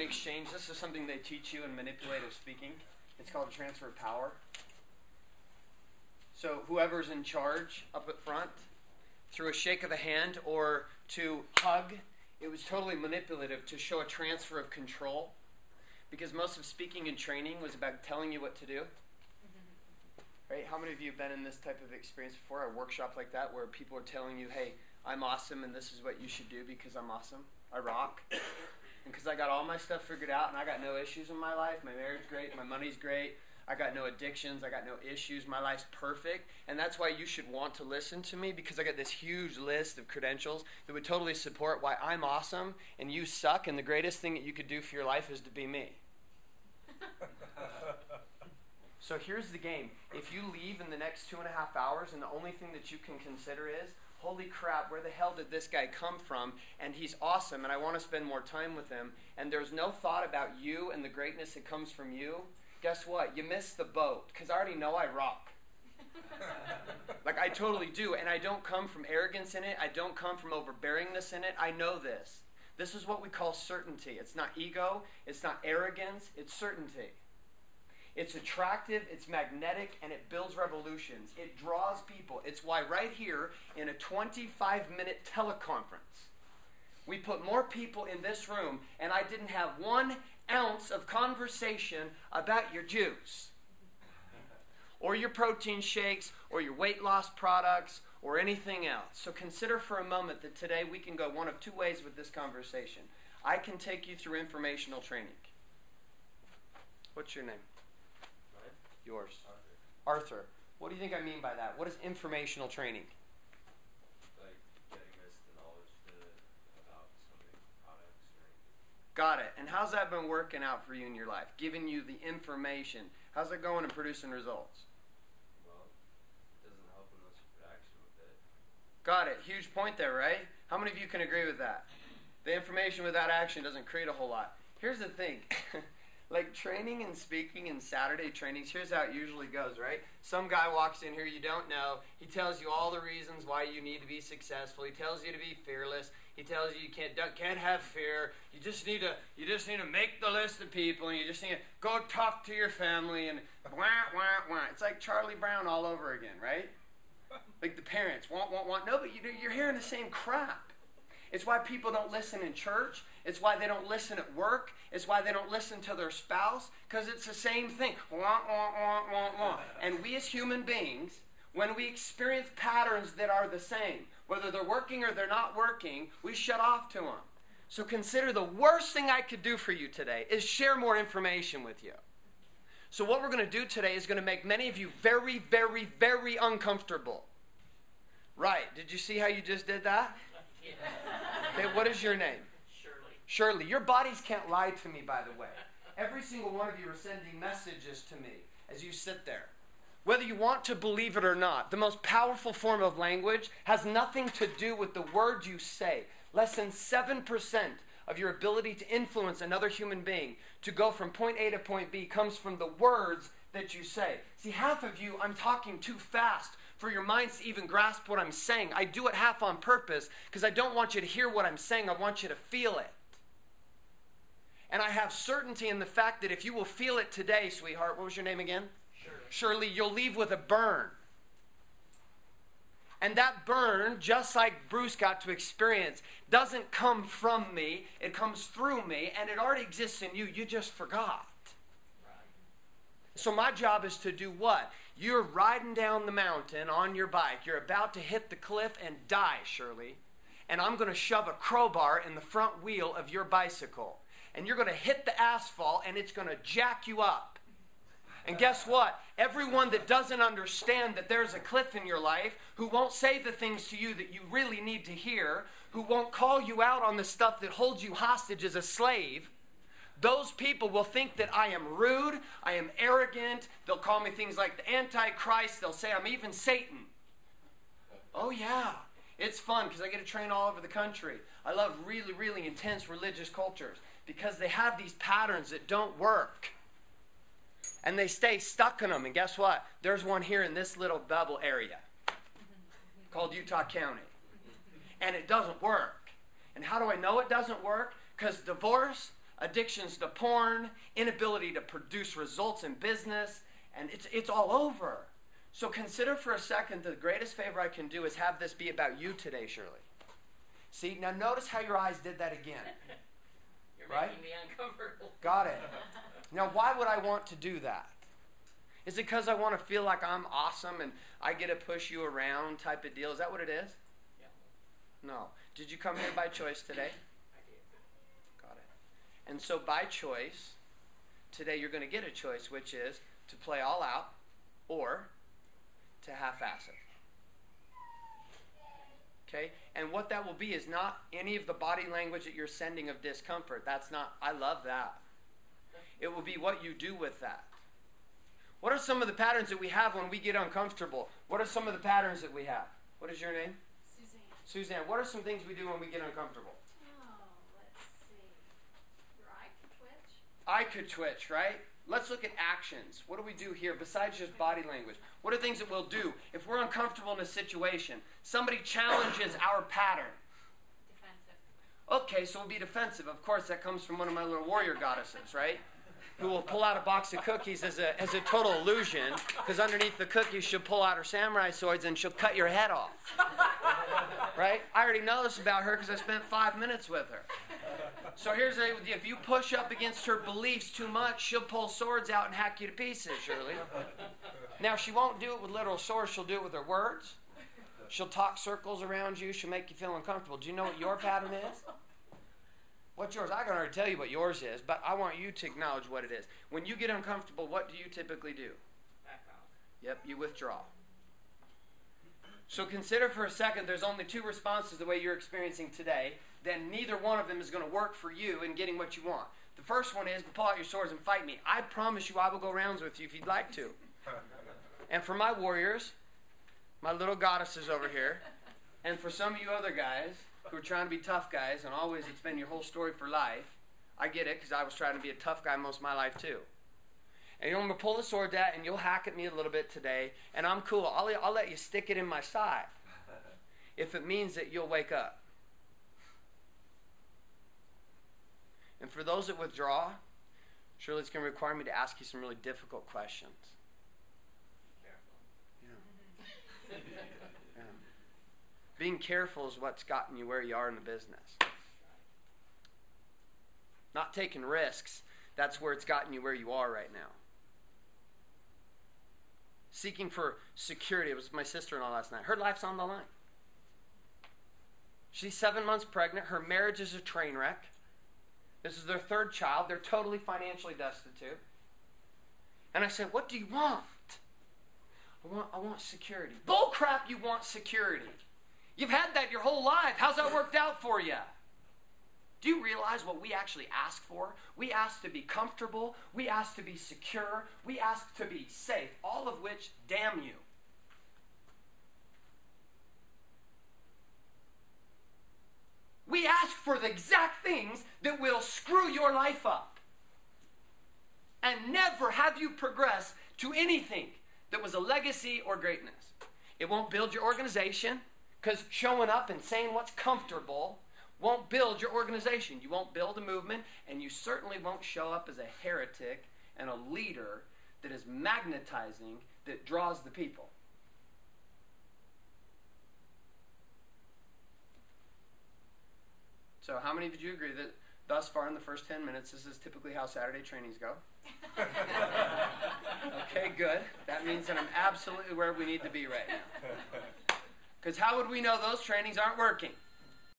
exchange. This is something they teach you in manipulative speaking. It's called transfer of power. So whoever's in charge up at front, through a shake of the hand or to hug, it was totally manipulative to show a transfer of control. Because most of speaking and training was about telling you what to do. Right? How many of you have been in this type of experience before, a workshop like that, where people are telling you, hey, I'm awesome and this is what you should do because I'm awesome. I rock. And because I got all my stuff figured out and I got no issues in my life. My marriage is great. My money's great. I got no addictions. I got no issues. My life's perfect. And that's why you should want to listen to me, because I got this huge list of credentials that would totally support why I'm awesome and you suck, and the greatest thing that you could do for your life is to be me. So here's the game. If you leave in the next 2.5 hours and the only thing that you can consider is, holy crap, where the hell did this guy come from? And he's awesome and I want to spend more time with him. And there's no thought about you and the greatness that comes from you. Guess what? You missed the boat, because I already know I rock. Like I totally do. And I don't come from arrogance in it. I don't come from overbearingness in it. I know this. This is what we call certainty. It's not ego. It's not arrogance. It's certainty. It's attractive, it's magnetic, and it builds revolutions. It draws people. It's why right here in a 25-minute teleconference, we put more people in this room, and I didn't have 1 ounce of conversation about your juice, or your protein shakes, or your weight loss products, or anything else. So consider for a moment that today we can go one of 2 ways with this conversation. I can take you through informational training. What's your name? Yours. Arthur. What do you think I mean by that? What is informational training? Like getting us the knowledge about something, products, or... Got it. And how's that been working out for you in your life? Giving you the information. How's it going and producing results? Well, it doesn't help unless you put action with it. Got it. Huge point there, right? How many of you can agree with that? The information without action doesn't create a whole lot. Here's the thing. Like training and speaking and Saturday trainings, here's how it usually goes, right? Some guy walks in here you don't know. He tells you all the reasons why you need to be successful. He tells you to be fearless. He tells you can't have fear. You just need to make the list of people, and you just need to go talk to your family, and wah, wah, wah. It's like Charlie Brown all over again, right? Like the parents want. No, but you're hearing the same crap. It's why people don't listen in church. It's why they don't listen at work. It's why they don't listen to their spouse, because it's the same thing. Wah, wah, wah, wah, wah. And we as human beings, when we experience patterns that are the same, whether they're working or they're not working, we shut off to them. So consider the worst thing I could do for you today is share more information with you. So what we're going to do today is going to make many of you very, very, very uncomfortable. Right. Did you see how you just did that? Okay, what is your name? Shirley. Your bodies can't lie to me, by the way. Every single one of you are sending messages to me as you sit there. Whether you want to believe it or not, the most powerful form of language has nothing to do with the words you say. Less than 7% of your ability to influence another human being to go from point A to point B comes from the words that you say. See, half of you, I'm talking too fast for your minds to even grasp what I'm saying. I do it half on purpose because I don't want you to hear what I'm saying. I want you to feel it. And I have certainty in the fact that if you will feel it today, sweetheart, what was your name again? Shirley, you'll leave with a burn. And that burn, just like Bruce got to experience, doesn't come from me. It comes through me, and it already exists in you. You just forgot. So my job is to do what? You're riding down the mountain on your bike. You're about to hit the cliff and die, Shirley. And I'm going to shove a crowbar in the front wheel of your bicycle. And you're going to hit the asphalt, and it's going to jack you up. And guess what? Everyone that doesn't understand that there's a cliff in your life, who won't say the things to you that you really need to hear, who won't call you out on the stuff that holds you hostage as a slave, those people will think that I am rude, I am arrogant. They'll call me things like the Antichrist. They'll say I'm even Satan. Oh, yeah. It's fun because I get to train all over the country. I love really, really intense religious cultures because they have these patterns that don't work. And they stay stuck in them. And guess what? There's one here in this little bubble area called Utah County. And it doesn't work. And how do I know it doesn't work? Because divorce, addictions to porn, inability to produce results in business, and it's all over. So consider for a second the greatest favor I can do is have this be about you today, Shirley. See, now notice how your eyes did that again. You're Right? making me uncomfortable. Got it. Now, why would I want to do that? Is it because I want to feel like I'm awesome and I get to push you around type of deal? Is that what it is? Yeah. No. Did you come here by choice today? I did. Got it. And so by choice, today you're going to get a choice, which is to play all out or to half-ass it. Okay? And what that will be is not any of the body language that you're sending of discomfort. That's not, I love that. It will be what you do with that. What are some of the patterns that we have when we get uncomfortable? What are some of the patterns that we have? What is your name? Suzanne. Suzanne, what are some things we do when we get uncomfortable? Oh, let's see. Your eye could twitch. I could twitch, right? Let's look at actions. What do we do here besides just body language? What are things that we'll do if we're uncomfortable in a situation? Somebody challenges our pattern. Defensive. Okay, so we'll be defensive. Of course, that comes from one of my little warrior goddesses, right? Who will pull out a box of cookies as a total illusion, because underneath the cookies she'll pull out her samurai swords and she'll cut your head off. Right? I already know this about her because I spent 5 minutes with her. So here's the idea. If you push up against her beliefs too much, she'll pull swords out and hack you to pieces, Shirley. Now, she won't do it with literal swords. She'll do it with her words. She'll talk circles around you. She'll make you feel uncomfortable. Do you know what your pattern is? What's yours? I can already tell you what yours is, but I want you to acknowledge what it is. When you get uncomfortable, what do you typically do? Back off. Yep, you withdraw. So consider for a second there's only two responses the way you're experiencing today. Then neither one of them is going to work for you in getting what you want. The first one is to pull out your swords and fight me. I promise you I will go rounds with you if you'd like to. And for my warriors, my little goddesses over here, and for some of you other guys who are trying to be tough guys and always it's been your whole story for life, I get it because I was trying to be a tough guy most of my life too. And you're going to pull the sword out and you'll hack at me a little bit today, and I'm cool. I'll let you stick it in my side if it means that you'll wake up. And for those that withdraw, surely it's going to require me to ask you some really difficult questions. Careful. Yeah. Being careful is what's gotten you where you are in the business. Not taking risks, that's where it's gotten you where you are right now. Seeking for security. It was my sister-in-law last night. Her life's on the line. She's 7 months pregnant. Her marriage is a train wreck. This is their third child. They're totally financially destitute. And I said, what do you want? I want security. Bull crap, you want security. You've had that your whole life. How's that worked out for you? Do you realize what we actually ask for? We ask to be comfortable. We ask to be secure. We ask to be safe. All of which damn you. We ask for the exact things that will screw your life up and never have you progress to anything that was a legacy or greatness. It won't build your organization because showing up and saying what's comfortable won't build your organization. You won't build a movement, and you certainly won't show up as a heretic and a leader that is magnetizing, that draws the people. So how many of you agree that thus far in the first 10 minutes, this is typically how Saturday trainings go? Okay, good. That means that I'm absolutely where we need to be right now. Because how would we know those trainings aren't working?